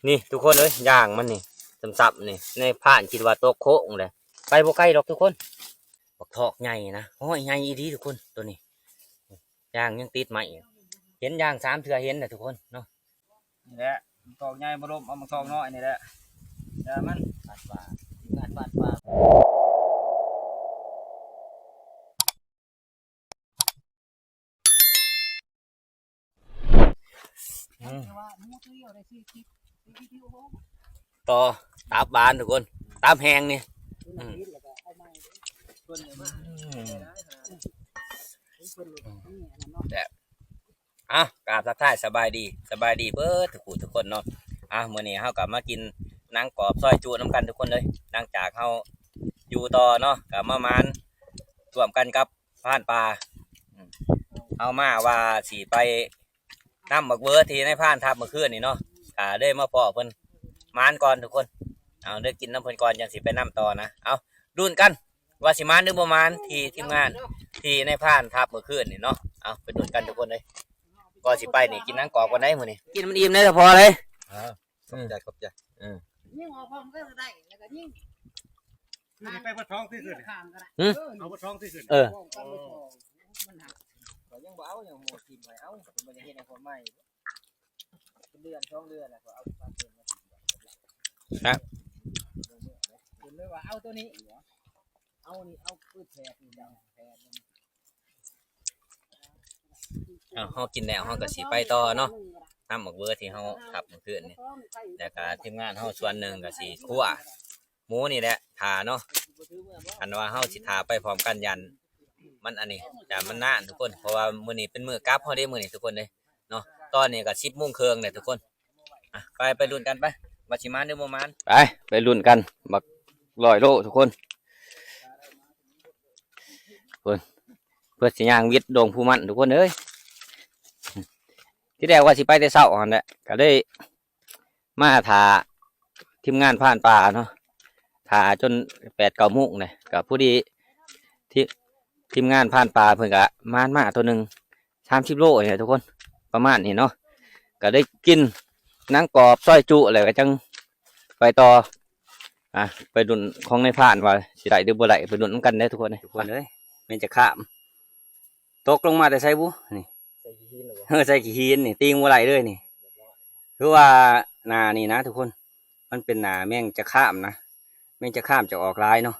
นี่ทุกคนเอ้ยย่างมันนี่สับๆนี่ในผ่านคิดว่าโต๊ะโค้งเลยไปบ่ใกล้ดอกทุกคนบักทอกใหญ่นะโอ้ยใหญ่อีดีทุกคนตัวนี้ย่างยังติดใหม่เห็นย่าง3 เทื่อเห็นนะทุกคนเนาะนี่แหละตอกใหญ่บ่ล้มเอามาตอกน้อยนี่แหละอย่ามันฟาดป่าต่อตาบบานทุกคนตาบแหงนี่กราบทักทายสบายดีเบิดทุกคนเนาะมื้อนี้เฮากลับมากินนางกรอบซอยจูน้ำกันทุกคนเลยหลังจากเฮาอยู่ต่อเนาะกลับมามานร่วมกันกับผ่านปลาเอามาว่าสิไปน้ำบักเบิร์ที่ในผ่านทับเมื่อคืนนี่เนาะได้มาพอเพิ่นมานก่อนทุกคนเอาได้กินน้ำเพิ่นก่อนยังสิไปน้ำต่อนะเอาดุนกันว่าสิมานหรือบ่มานที่ทีมงานที่ในผ่านทับเมื่อคืนนี่เนาะเอาไปดุนกันทุกคนเลยก็สิไปนี่กินนางกรอบกันได้มื้อนี้กินมันอิ่มได้พอเลยขอบใจยิ่งออกพร้อมก็ได้แล้วก็ยิ่งไปบ่ท้องที่ขึ้นเอาบ่ท้องที่ขึ้นมันหักก็ยังบ่เอายังหมดทีมให้เอามันจะเฮ็ดให้คนใหม่เป็นเดือน2 เดือนแล้วก็เอาความเพิ่มมาครับคุณเลยว่าเอาตัวนี้เอานี่เอาพืชแพรนี่ดาวแพรเฮากินแล้วเฮาก็สิไปต่อเนาะน้ำบักเบิร์ที่เฮาทับเมื่อคืนนี่แต่ก็ทีมงานเฮาส่วนหนึ่งก็สิคั่วหมูนี่แหละทาเนาะอันว่าเฮาสิทาไปพร้อมกันยันมันอันนี้แต่มันนานทุกคนเพราะว่ามื้อนี้เป็นมื้อกราฟเฮาได้มื้อนี้ทุกคนเลยเนาะตอนนี้ก็10 โมงครึ่งเนี่ยทุกคนไปลุ้นกันไปว่าสิมานหรือบ่มานไปลุ้นกันบัก100 โลทุกคนเพื่อสิย่างวิทย์ดงผู้มันทุกคนเอ้ยที่แรกว่าสิไปแต่เช้าหั่นแหละก็ได้มาทาทีมงานผ่านป่าเนาะทาจน8-9 โมงเลยกับผู้ดีที่ทีมงานผ่านป่าเพิ่นก็มาตัวหนึ่ง30 โลเนี่ยทุกคนประมาณนี้เนาะก็ได้กินนางกรอบซอยจุอะไรก็จังไปต่อไปดุนของในผ่านว่าสิได้หรือบ่ได้ไปดุนกันได้ทุกคนเลยมันจะข้ามตกลงมาแต่ใส่บุนี่ใส่กี่หินนี่ตีงบ่ได้เลยนี่คือว่านานี่นะทุกคนมันเป็นนาแม่งจะข้ามนะแม่งจะข้ามจะออกลายเนาะ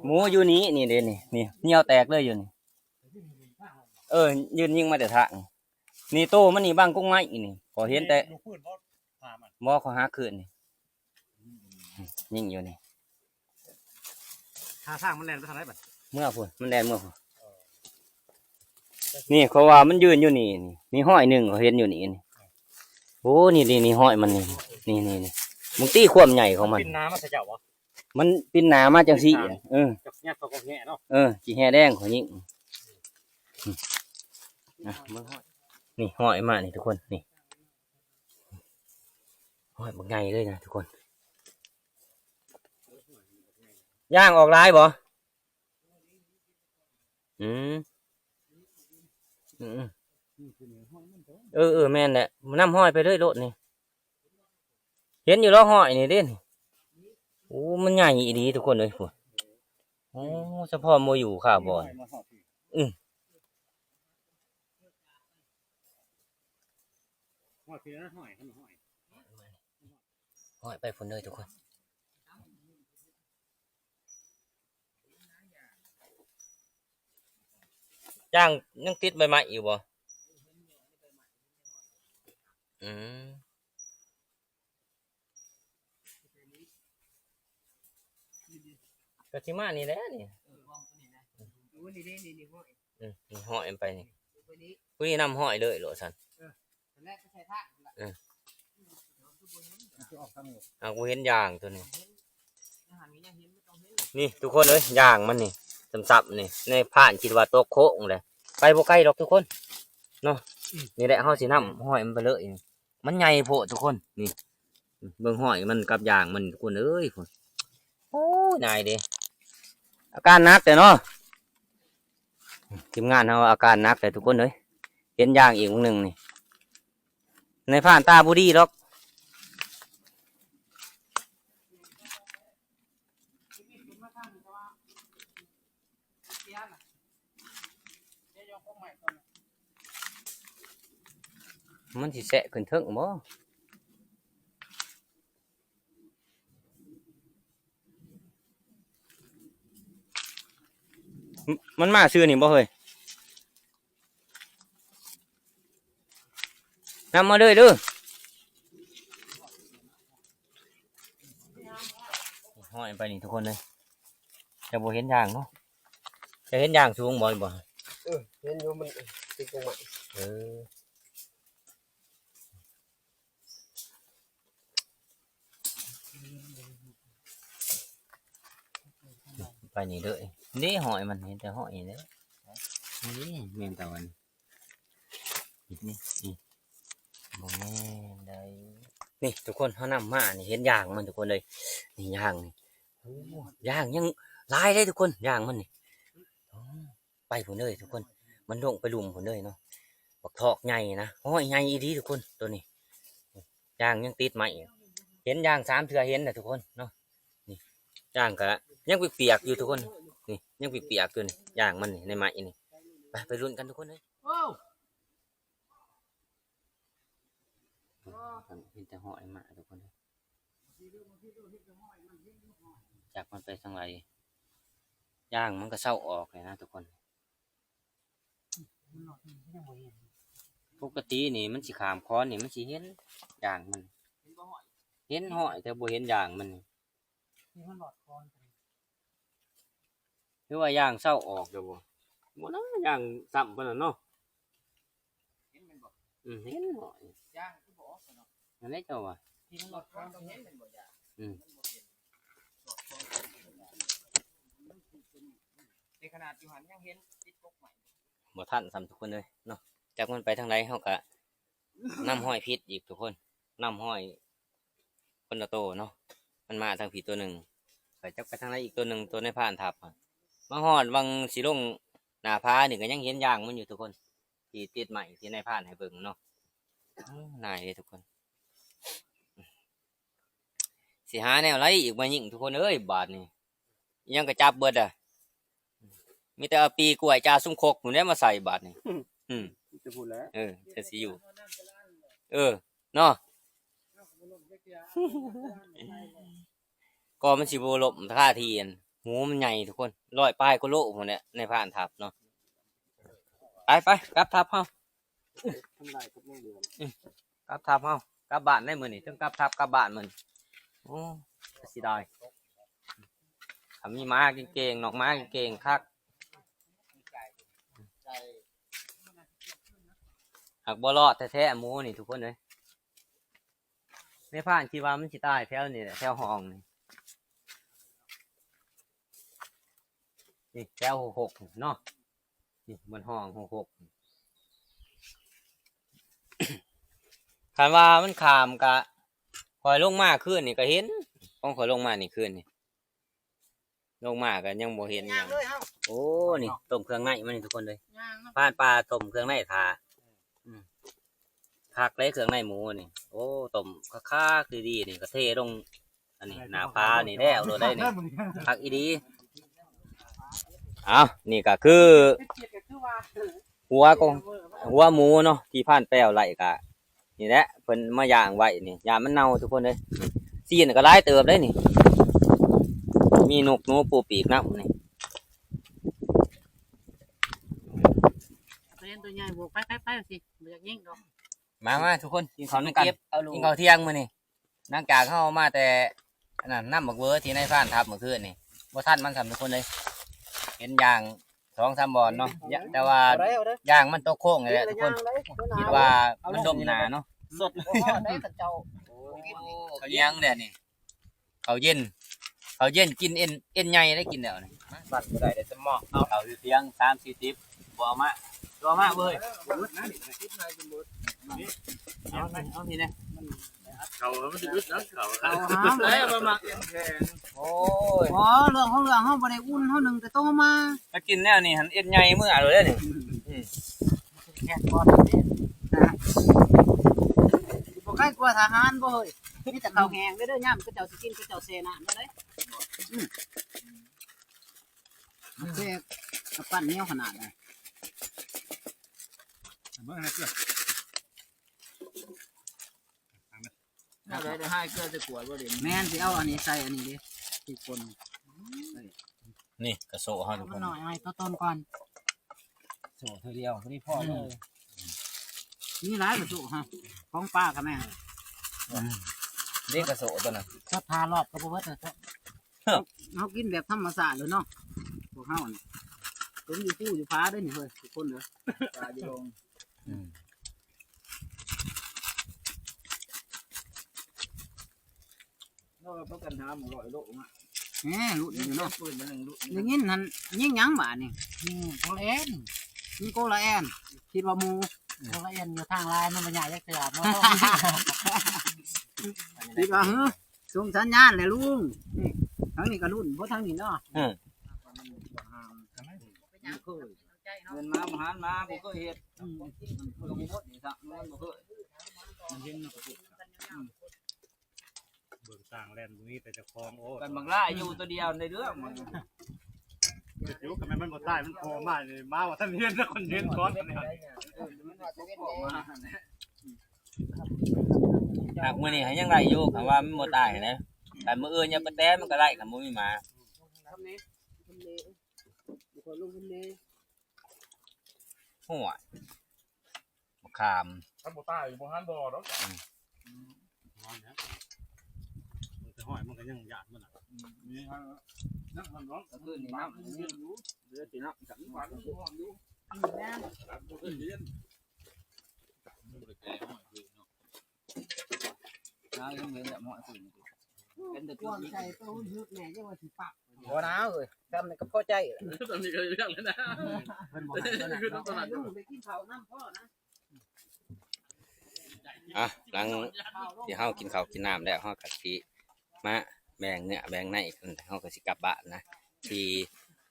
หมูอยู่นี้นี่เด่นนี่เหี่ยวแตกเลยอยู่นี่ยืนยิงมาแต่ทางนี่โตมันนี่บ้างกุ้งไม้นี่ขอเห็นแต่มอขอหาคืนนี่ยิงอยู่นี่ทางมันแล่นไปทางไหนบัดเมื่อพุ่นมันแดนเมื่อพุ่นนี่เขาว่ามันยืนอยู่นี่มีห้อยหนึ่งเขาเห็นอยู่นี่โอ้นี่ห้อยมันนี่มึงตีความใหญ่ของมันปินน้ำมาใส่เจ้าวะมันปินหนามาจังสิจับแง่เขาก็แง่เนาะจีแห่แดงของยิงนี่ห้อยมานี่ทุกคนนี่ห้อยบักใหญ่เลยนะทุกคนย่างออกลายบ่แม่นแหละน้ำห้อยไปเลยโลดนี่เห็นอยู่แล้วห้อยนี่เด่นโอ้มันใหญ่ดีทุกคนเลยพวกโอ้เฉพาะโมอยู่ข้าวบ่อนห้อยไปฝนเลยทุกคนย่างยังติดใบไม้อยู่บ่กะทิมานี่แหละนี่ห้อยไปนี่ผู้นี้นำห้อยเลยโหลสันกูเห็นยางตัวนี้นี่ทุกคนเลยยางมันนี่สับนี่ในผ่านคิดว่าโต๊ะโค้งเลยไปบ่ใกล้หรอกทุกคนเนาะนี่แหละเขาสินำห้อยมันไปเลยมันใหญ่โพทุกคนนี่เบิ่งห้อยมันกับยางมันทุกคนเอ้ยโอ้ยนายดิอาการนักแต่เนาะ ทีมงานเราอาการหนักเลยทุกคนเลยเห็นอย่างอีกหนึ่งนี่ในผ่านตาบุดีหรอกมันสิแสะขึ้นเทิงบ่มันมาซื้อนี่บ่เฮ้ยนำมาเลยเด้อห้อยไปนี่ทุกคนเลยจะบ่เห็นอย่างเนาะจะเห็นอย่างสูงบ่บ่ เห็นอยู่มันติดตรงไหน เออไปนี่เด้อนี่หอยมันเห็นแต่หอยนี่นี่แม่นตะวันนี่นี่บ่แม่นได้นี่ทุกคนเขานำมานี่เห็นย่างมันทุกคนเลยนี่ย่างนี่โอ้ย่างยังหลายเลยทุกคนย่างมันนี่อ๋อไปผุนเลยทุกคนมันลงไปลุมผุนเลยเนาะบักทอกใหญ่นะหอยใหญ่อีดีทุกคนตัวนี้ย่างยังติดไหมเห็นย่าง3 เทื่อเห็นนะทุกคนเนาะนี่ย่างกะยังเปียกๆอยู่ทุกคนนี่ยังเปียกๆอยู่นี่ย่างมันนี่ในไหมนี่ไปลุ้นกันทุกคนเลย โอ้ เห็นแต่หอยมาทุกคนจากมันไปทางไรย่างมันก็เศร้าออกเลยนะทุกคนปกตินี่มันสิขามค้อนนี่มันสิเห็นย่างมันเห็นหอยแต่บ่เห็นย่างมันหรือว่าย่างเศร้าออกเดี๋ยวบ่นะย่างซ้ำปานนั้นเนาะเห็นหอย ย่างคือบ่ออกเนาะ นั่นแหละเจ้าว่ะ ที่มันหลอดคอนตรงนี้เป็นบ่ย่างในขนาดอยู่หันยังเห็นติดตกใหม่ บ่ทันซ้ำทุกคนเลยเนาะจากมันไปทางใดเฮาก็น้ำห้อยพิษอีกทุกคนน้ำห้อยคนละโตเนาะมันมาทางผีตัวหนึ่งไปจักไปทางไหนอีกตัวหนึ่งตัวในผ่านทับมาหอดวังสีลงหน้าผานี่ก็ยังเห็นย่างมันอยู่ทุกคนที่ติดใหม่ที่ในผ่านให้เบิ่งเนาะนายเลยทุกคนสิหาแนวไรอีกมายิงทุกคนเอ้ยบาทนี่ยังกระจับเบิดอ่ะมีแต่เอาปีกล้วยจ่าซุ้มคกหนูได้มาใส่บาทนี่จะพูดแล้ว จะสิอยู่เนาะก็มันสิบลมท่าทีนหูมันใหญ่ทุกคน100 ปลายก็โลหมดเนี่ยในผ่านทับเนาะไปกลับทับเฮา ทำลายกับไม่เหลือก ลับทับเฮากลับบ้านได้มื้อนี่ถึงกลับทับกลับบ้านมื้อโอ้สิได้ถ้ามีม้าเก่งๆนอกม้าเก่งๆคักหากบ่รอดแท้ๆหมูนี่ทุกคนเลยในผ่านคิดว่ามันสิตายแถวนี่แหละแถวห้องนี่แถว66เนาะนี่มันห้อง66คันว่ามันขามกะคอยลงมาขึ้นนี่ก็เห็นต้องคอยลงมานี่ขึ้นนี่ลงมาก็ยังบ่เห็นหยังโอ้นี่ต้มเครื่องในมันนี่ทุกคนเลยผ่านปลาต้มเครื่องในทาคักเลยเครื่องในหมูนี่โอ้ต้มคักๆดีๆนี่ก็เทลงอันนี้หน้าปลานี่แล้วโดนได้นี่คักอีดีนี่ก็คือหัวหมูเนาะที่ผ่านแป้วไหลกะนี่แหละเพิ่นมาย่างไว้นี่ยามมันเน่าทุกคนเลยซีนก็หลายเติบได้นี่มีนกหนูปูปีกน้ำนี่ ตัวใหญ่บวกไปสิบ่อยากยิงดอก มาทุกคนกินข้าวกันกินข้าวเที่ยงมื้อนี่หลังจากเข้ามาแต่นั่นน้ำบักเวอที่ในฟ้านทับเมื่อคืนนี่บ่ทันมันสำทุกคนเลยเห็นย่าง2-3 บ่อนเนาะแต่ว่าย่างมันตกโค้งเลยแหละทุกคนคิดว่ามันดมหนาเนาะสดได้กับเจ้า เขาเลี้ยงเนี่ยนี่เขาเย็นกินเอ็นใหญ่ได้กินแล้วนี่บัดบ่ได้ได้สมองเขาอยู่เที่ยง3-40บ่เอามาเว้ยเอาพี่นะ เขาไม่ได้ยึดนะเขา เขาหา เอ้ยมาหมักเอ็นแขนโอ้ย อ๋อเรื่องของเรื่องเฮาบ่ได้อุ่นเฮานึ่งแต่ต้องเอามา มากินแนวนี้หันเอ็นใหญ่มื้อเลยเด้อนี่ แค่ก่อนนี่นะบ่ใกล้กลัวทหารบ่เฮ้ยมีแต่ข้าวแห้งเด้อยามก็เจ้าสิกินก็เจ้าเสนาบ่ได้เสกกับปั้นเหนียวขนาดไหน เมื่อไหร่เกิด ถ้าได้ให้เกลือจะกวดบ่เด่น แม่นสิเอาอันนี้ใส่อันนี้ดิทุกคน นี่กระโซเฮาทุกค มัน น หน่อยให้ต้นก่อน โซ่เธอเดียวนี่พ่อเลย นี่หลายกระจุกฮะของป้ากับแม่ นี่กระโซตัวน่ะ ก็ทารอบก็บ่เบิดเลยเฮากินแบบธรรมชาติเลยเนาะพวกเฮานี่ผมอยู่ผู้อยู่ฟ้าเด้นี่เฮ้ยทุกคนเด้อ ตาอยู่ลงนอกจากกันทำ100 โลอ่ะ แหมลุ้นอยู่เนาะ ปืนมา1 ลูก อย่างงี้นั่นยิงหยังบาดนี่โกละแอนยิงโกละแอนคิดว่าหมูโกละแอนอยู่ทางลายมันบ่ใหญ่จักเทื่อเนาะคิดว่าส่งสัญญาณแหละลุงทางนี้ก็รุ่นบ่ทางนี้เนาะ เงินมาหารมาบ่เคยเฮ็ดมันก็บ่หมดนี่ซะมันบ่เคยมันเห็นมันก็ปุ๊บ เบิ่งสร้างแลนด์ตรงนี้แต่จะคลองโอ้ กันบางล่าอยู่ตัวเดียวในเรื่องมัน ยุคทำไมมันบ่ตายมันโผล่มาเลยมาว่าท่านเรียนแล้วคนเรียนก่อนเนี่ย หากมื้อนี้ให้ยังไล่อยู่คำว่ามันบ่ตายนะแต่มื้ออื่นอย่าไปแต้มันก็ไล่คันบ่มีหมา ทำนี้ทำนี้คนลงทำนี้ หัวมะขาม ท่านบ่ตายบ่หันบ่ดอกมันจะห้อยมันก็ยังหยาดมันน่ะนี่ฮะนักมันร้อง ก็คือนี่น้ำมันอยู่เหลือสิน้ำสักวันอยู่ แม่ น้ำยังเหลือแต่หม้ออื่นเป็นแต่ตัว ก่อน นี้ ใส่ตัวยึดแม่ยังว่าสิปัก บ่น้าเอ้ยจำนี่ก็พอใจ ตอนนี้ก็เรื่องแล้วนะ เพิ่นบ่ให้ตัวนั้นไปกินข้าวน้ำพ่อนะ อ่ะหลังที่เฮากินข้าวกินน้ำแล้วเฮาก็สิมาแบ่งเนื้อแบ่งในกันเฮาก็สิกลับบ้านนะที่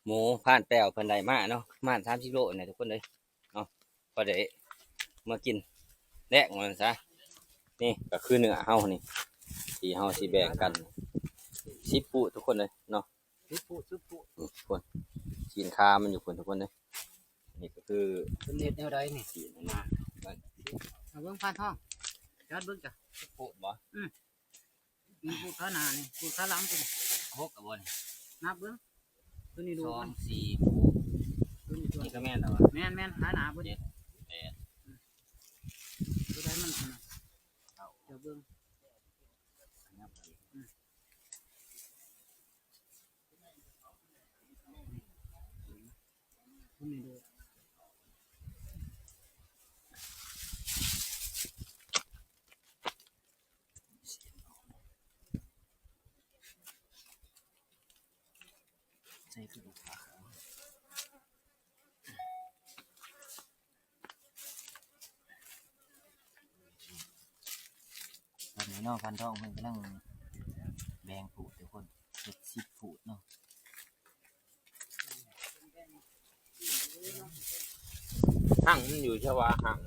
หมูผ่านแป้วเพิ่นได้มาเนาะประมาณ30 โลเนี่ยทุกคนเลยเนาะพอได้มากินแลกมันซะนี่ก็คือเนื้อเฮานี่ที่เฮาสิแบ่งกัน10 ปุทุกคนเลยเนาะ ซุปปุ๊ นี่ทุกคนกินคามันอยู่คนทุกคนเลยนี่ก็คือ เป็นเฮ็ดแนวใดนี่ สีมันมา เอาเบิ่งพานทองจัดเบิ่งจ้ะ ปุบ่ มีผู้ขาหน้านี่ผู้ขาหลังตัวนี้ 6กับบน นับเบิ่งตัวนี้ดูมัน 2 4ปุ ตัวนี้ตัว นี่ก็แม่นแล้ววะ แม่นขาหน้าเบิ่ง 8 ตัวใดมันอันนั้นเดี๋ยวเบิ่งตัวนี้ดู ใส่กระดูกปลาตอนนี้เนาะพันทองเพิ่นกำลังแบ่งผูดทุกคนเฮ็ด10ผูดเนาะหั่งมันอยู่ใช่ว่าหั่ง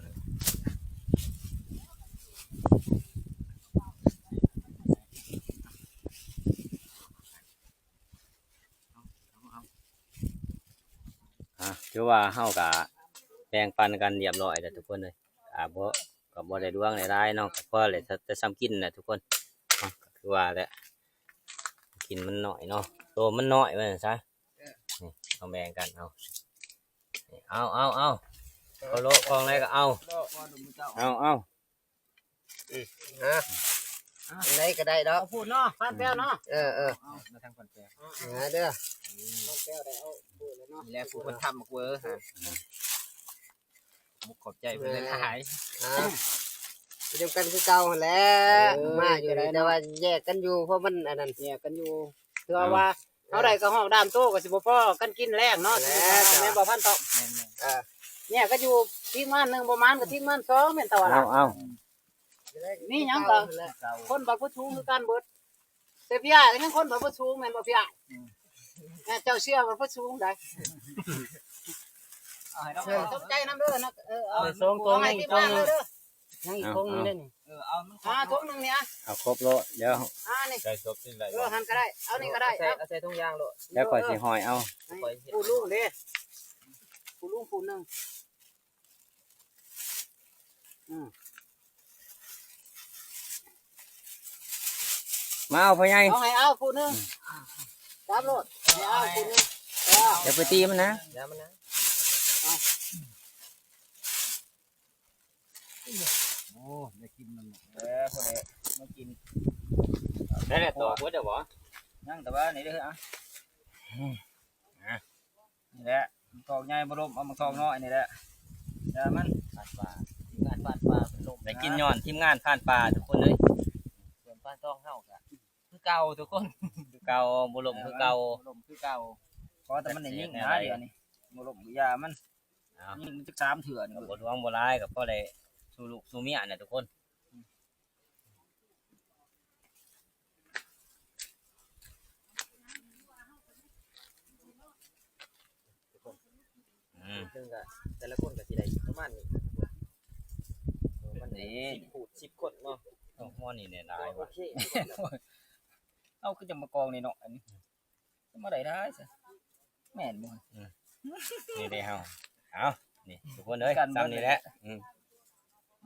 คือว่าเฮากะแบ่งปันกันเรียบร้อยแล้วทุกคนเลยบ่ก็บ่ได้ดวงได้เนาะก็พอเลยจะซ้ำกินน่ะทุกคนก็คือว่าแหละกินมันน้อยเนาะโตมันน้อยว่าซั่นซะนี่เอาแบ่งกันเอานี่เอาเขาโลกองอะไรก็เอา ดอกว่าดูมือเจ้า เอา ไหนก็ได้ดอก เอาพูดเนาะพานแป้วเนาะ มาทางคนแปล เด้อพานแป้วได้เอาพูดเลยเนาะ นี่แหละผู้คนทำมากูฮะมุกขอบใจเพื่อนหาย เดียวกันคือเก่าหั่นแหล้วมาอยู่นี่แต่ว่าแยกกันอยู่เพราะมันอันนั้น เนี่ยกันอยู่เพื่อว่าเอาได้ก็ห้องดามโตก็สิบ่พอกันกินแรงเนาะแม่บ่พันตอก แม่น เนี่ยก็อยู่ทีมงานหนึงประมาณก็ทีมงาน2แม่นตะวัน เอา นี่ยังก็คนบัดผู้ชูคือกันเบิดแต่พี่อ้ายก็ยังคนบัดผู้ชูแม่นบ่พี่อ้ายเจ้าเชื่อบัดผู้ชูได้ เอาให้น้อง สนใจนำเด้อนะเอา ไปส่งตรง ให้ นี้ ที่ ตร บ้าง นเลยเด้อ ยังอีกตรงนึงเด้นี่ เอามัน ถุงนึงเนี่ย เอาครบโลเดี๋ยว นี่ ใส่ศพนี่แหละ หันก็ได้เอานี่ก็ได้ เอาใส่ถุงยางโลด แล้วก่อนสิหอยเอา ผู้ลุงเด้ผู้ลุงผู้นึง มาเอาพ่อใหญ่ เอาให้เอาผู้นึงจับโลดให้เอาผู้นึง อย่าไปตีมันนะ ยามันนะ โอ้ได้กินมันพอได้มากิน ได้แล้วตัวหัวเดี๋ยวบ่ นั่งแต่ว่านี่เด้ออ่ะนี่แหละทองใหญ่บ่ลมเอามาทองน้อยนี่แหละอย่ามันปาดปลาทีมงานปาดปลาเป็นลม ได้กินย้อนทีมงานผ่านป่าทุกคนเลย ส่วนปลาทองเฮาก็คือเก่าทุกคน คือเก่าบ่ลมคือเก่า บ่ลมคือเก่าเพราะแต่มันได้ยิ่งนะเดี๋ยวนี้บ่ลมยามัน เอา ยิ่งมันจะ3เถื่อน บ่ท้วงบ่ร้ายกับพ่อได้สู่ลูกสู่เมียน่ะทุกคนซึ่งก็แต่ละคนก็สิได้ประมาณนี้มัน นี่ พูด10คนเนาะ ต้องหัวนี่เนี่ยหลาย โอ ว่ะ เค เอาคือจะมากองนี่เนาะอันนี้จะมาได้ได้ซะแม่นบ่ นี่ได้เฮาเอานี่ทุกคนเอ้ยตามนี้แหละ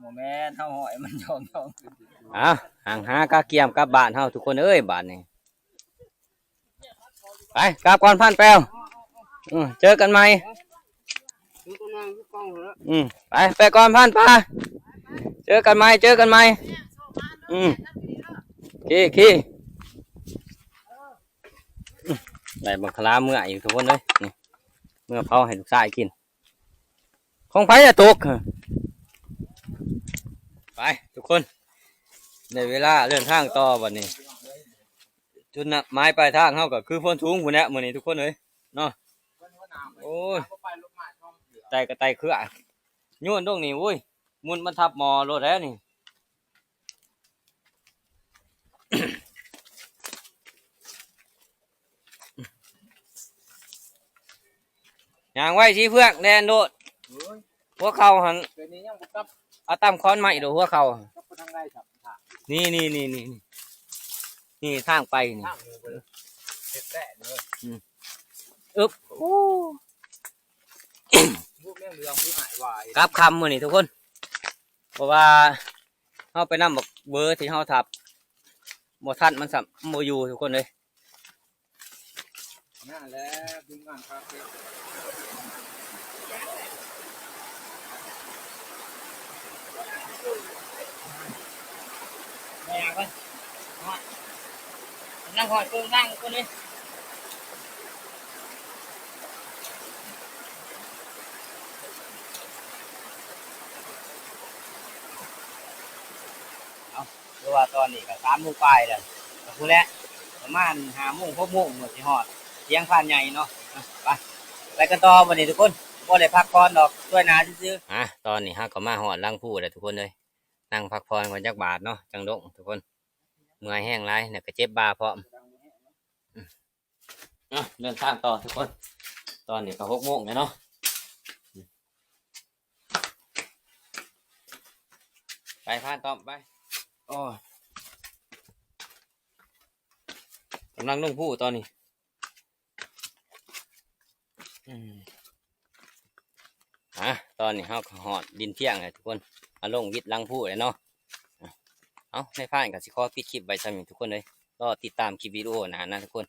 บ่แม่นเฮาหอยมันยอง เอาห่างหากาเกียมกลับบ้านเฮาทุกคนเอ้ยบ้านนี้ไปกลับก่อนพันแปวเจอกันใหม่ อยู่ตรงนั้นอยู่กองแล้ว ไปก่อนพันปลาเจอกันใหม่ขี้ได้บังคลาเมื่ออีกทุกคนเลยนี่เมื่อเผาให้ลูกชายกินของไผ่จะตกไปทุกคนในเวลาเดินทางต่อวันนี้จุดน่ะไม้ปลายทางเฮาก็คือพ้นทุงพุ่นแหละมื้อนี้ทุกคนเอ้ยเนาะโอ้ยไต่ก็ไต่เครือย้วนตรงนี้โอ้ยมุนมันทับหมอรถแล้วนี่ ย่างไว้ชี้เพื่อนแดนโดดหัวเข่าหัน ๆเดี๋ยวนี้ยังบ่กลับ เอาตั้มค้อนใหม่ดูหัวเข่าก ลับไปทางใดครับ นี่ทางไปนี่ ทางนี้บ่เฮ็ดได้เด้อ อึ๊บโอ้ พวกเรื่องเรื่องผู้หายวาย กลับคำมือนี่ทุกคนเพราะว่าเขาไปนั่งบอกเบอร์ที่เขาทับโมทันมันสัมโมยูทุกคนเลย นั่นแหละดึงงานคาเฟ่ ไม่อยากเลยนั่งหอดเกินนั่งคนนี้หรือว่าตอนนี้ก็3 โมงปลายแล้วก็พูดแล้วประมาณ5 โมง 6 โมงหมดสิฮอดเที่ยงผ่านใหญ่เนาะไปกันต่อวันนี้ทุกคนบ่ได้พักผ่อนดอกด้วยนะซื่อๆตอนนี้ฮะก็มาฮอดลังผู้แล้วทุกคนเลยนั่งพักผ่อนก่อนจักบาทเนาะจังดงทุกคนเมื่อยแห้งไรเนี่ยก็เจ็บบ่าพร้อมเดินทางต่อทุกคนตอนนี้ก็6 โมงแล้วเนาะไปพานต่อไปโอ้กำลังลงผู้ตอนนี้ตอนนี้เขาหอดดินเที่ยงเลยทุกคนเอาลงวิดลังผู้เลยเนาะเอาในพานกับสิขอปิดคลิปไว้สำหรับทุกคนเลยก็ติดตามคลิปวิดีโอนะทุกคน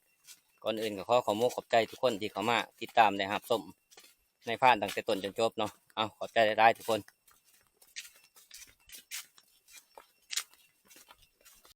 ก่อนอื่นก็ขอขอบใจทุกคนที่เข้ามาติดตามได้ครับส้มในพานตั้งแต่ต้นจนจบเนาะเอาขอบใจได้ทุกคน